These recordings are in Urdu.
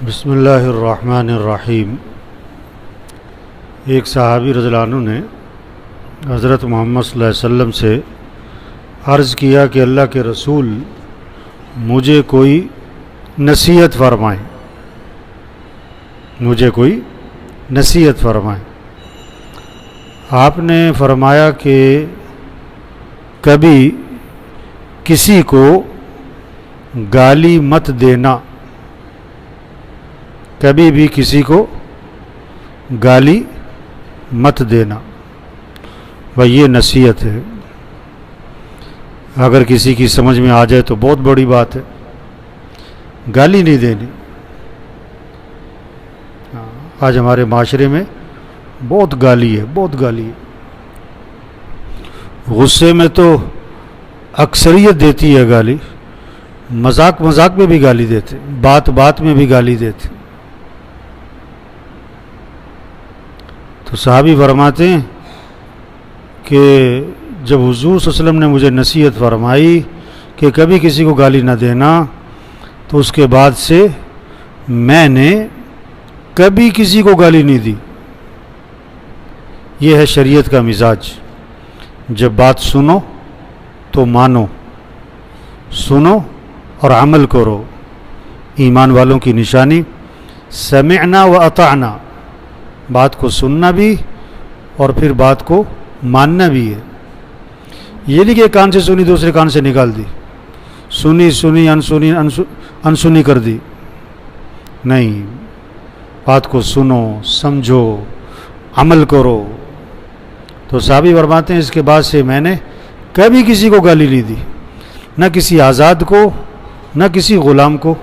بسم اللہ الرحمن الرحیم۔ ایک صحابی رضی اللہ عنہ نے حضرت محمد صلی اللہ علیہ وسلم سے عرض کیا کہ اللہ کے رسول مجھے کوئی نصیحت فرمائیں، مجھے کوئی نصیحت فرمائیں۔ آپ نے فرمایا کہ کبھی کسی کو گالی مت دینا، کبھی بھی کسی کو گالی مت دینا۔ بھائی یہ نصیحت ہے، اگر کسی کی سمجھ میں آ جائے تو بہت بڑی بات ہے، گالی نہیں دینی۔ آج ہمارے معاشرے میں بہت گالی ہے، بہت گالی ہے۔ غصے میں تو اکثریت دیتی ہے گالی، مذاق مذاق میں بھی گالی دیتے، بات بات میں بھی گالی دیتے۔ تو صحابی فرماتے ہیں کہ جب حضور صلی اللہ علیہ وسلم نے مجھے نصیحت فرمائی کہ کبھی کسی کو گالی نہ دینا، تو اس کے بعد سے میں نے کبھی کسی کو گالی نہیں دی۔ یہ ہے شریعت کا مزاج، جب بات سنو تو مانو، سنو اور عمل کرو۔ ایمان والوں کی نشانی سمعنا و اطعنا، بات کو سننا بھی اور پھر بات کو ماننا بھی ہے۔ یہ نہیں کہ ایک کان سے سنی دوسرے کان سے نکال دی، سنی سنی انسنی انسنی کر دی، نہیں، بات کو سنو، سمجھو، عمل کرو۔ تو صحابی فرماتے ہیں اس کے بعد سے میں نے کبھی کسی کو گالی نہیں دی، نہ کسی آزاد کو، نہ کسی غلام کو۔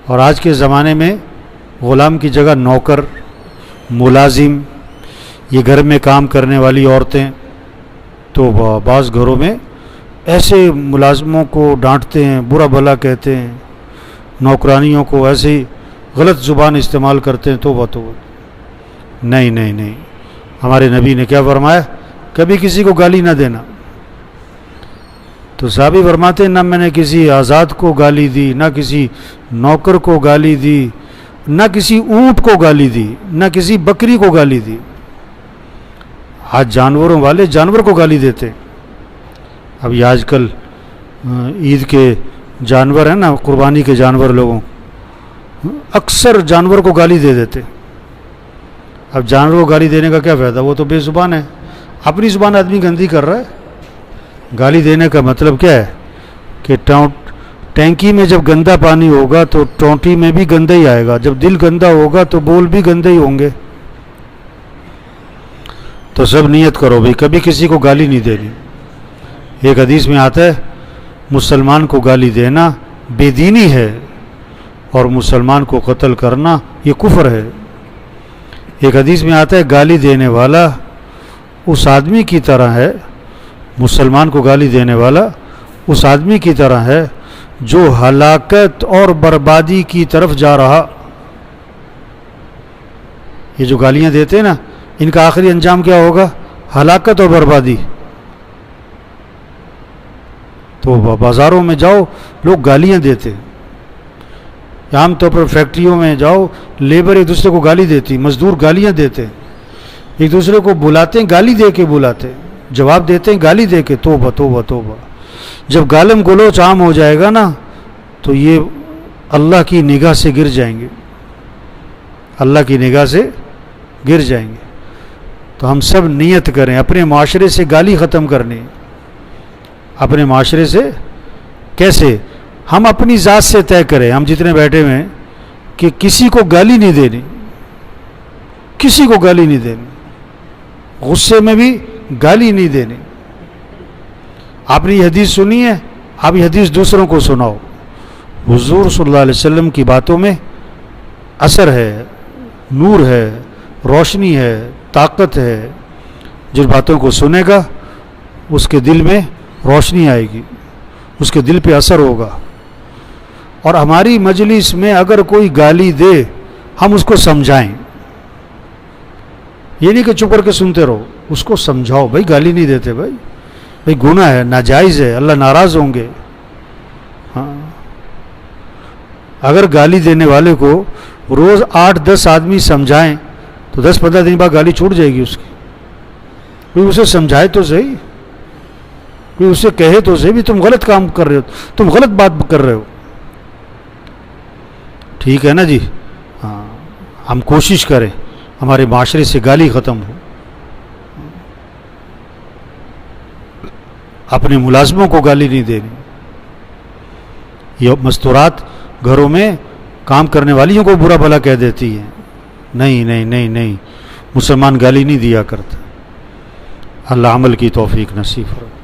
اور آج کے زمانے میں غلام کی جگہ نوکر، ملازم، یہ گھر میں کام کرنے والی عورتیں، تو بعض گھروں میں ایسے ملازموں کو ڈانٹتے ہیں، برا بھلا کہتے ہیں، نوکرانیوں کو ایسے ہی غلط زبان استعمال کرتے ہیں۔ توبہ توبہ، نہیں نہیں نہیں، ہمارے نبی نے کیا فرمایا؟ کبھی کسی کو گالی نہ دینا۔ تو صحابی فرماتے ہیں نہ میں نے کسی آزاد کو گالی دی، نہ کسی نوکر کو گالی دی، نہ کسی اونٹ کو گالی دی، نہ کسی بکری کو گالی دی۔ آج جانوروں والے جانور کو گالی دیتے ہیں۔ اب یہ آج کل عید کے جانور ہیں نا، قربانی کے جانور، لوگوں اکثر جانور کو گالی دے دیتے۔ اب جانور کو گالی دینے کا کیا فائدہ؟ وہ تو بے زبان ہے، اپنی زبان آدمی گندی کر رہا ہے۔ گالی دینے کا مطلب کیا ہے کہ ٹینکی میں جب گندا پانی ہوگا تو ٹونٹی میں بھی گندا ہی آئے گا، جب دل گندا ہوگا تو بول بھی گندے ہی ہوں گے۔ تو سب نیت کرو بھائی کبھی کسی کو گالی نہیں دینی۔ ایک حدیث میں آتا ہے مسلمان کو گالی دینا بے دینی ہے، اور مسلمان کو قتل کرنا یہ کفر ہے۔ ایک حدیث میں آتا ہے گالی دینے والا اس آدمی کی طرح ہے، مسلمان کو گالی دینے والا اس آدمی کی طرح ہے جو ہلاکت اور بربادی کی طرف جا رہا۔ یہ جو گالیاں دیتے ہیں نا، ان کا آخری انجام کیا ہوگا؟ ہلاکت اور بربادی۔ تو بازاروں میں جاؤ، لوگ گالیاں دیتے، عام طور پر فیکٹریوں میں جاؤ، لیبر ایک دوسرے کو گالی دیتی، مزدور گالیاں دیتے، ایک دوسرے کو بلاتے ہیں، گالی دے کے بلاتے، جواب دیتے ہیں گالی دے کے۔ توبہ توبہ توبہ۔ جب گالم گلوچ عام ہو جائے گا نا، تو یہ اللہ کی نگاہ سے گر جائیں گے، اللہ کی نگاہ سے گر جائیں گے۔ تو ہم سب نیت کریں اپنے معاشرے سے گالی ختم کرنی۔ اپنے معاشرے سے کیسے؟ ہم اپنی ذات سے طے کریں، ہم جتنے بیٹھے ہوئے ہیں، کہ کسی کو گالی نہیں دینی، کسی کو گالی نہیں دینی، غصے میں بھی گالی نہیں دینی۔ آپ نے یہ حدیث سنی ہے، آپ یہ حدیث دوسروں کو سناؤ۔ حضور صلی اللہ علیہ وسلم کی باتوں میں اثر ہے، نور ہے، روشنی ہے، طاقت ہے۔ جن باتوں کو سنے گا اس کے دل میں روشنی آئے گی، اس کے دل پہ اثر ہوگا۔ اور ہماری مجلس میں اگر کوئی گالی دے، ہم اس کو سمجھائیں، یہ نہیں کہ چپ کر کے سنتے رہو، اس کو سمجھاؤ بھائی گالی نہیں دیتے، بھائی گناہ ہے، ناجائز ہے، اللہ ناراض ہوں گے۔ ہاں، اگر گالی دینے والے کو روز 8-10 آدمی سمجھائیں تو 10-15 دن بعد گالی چھوٹ جائے گی اس کی. کوئی اسے سمجھائے تو صحیح, کوئی اسے کہے تو صحیح بھی تم غلط کام کر رہے ہو, تم غلط بات کر رہے ہو. ٹھیک ہے نا جی. ہاں, ہم کوشش کریں ہمارے معاشرے سے گالی ختم ہو. اپنے ملازموں کو گالی نہیں دینی. یہ مستورات گھروں میں کام کرنے والیوں کو برا بھلا کہہ دیتی ہیں. نہیں نہیں نہیں نہیں, مسلمان گالی نہیں دیا کرتا. اللہ عمل کی توفیق نصیب فرمائے.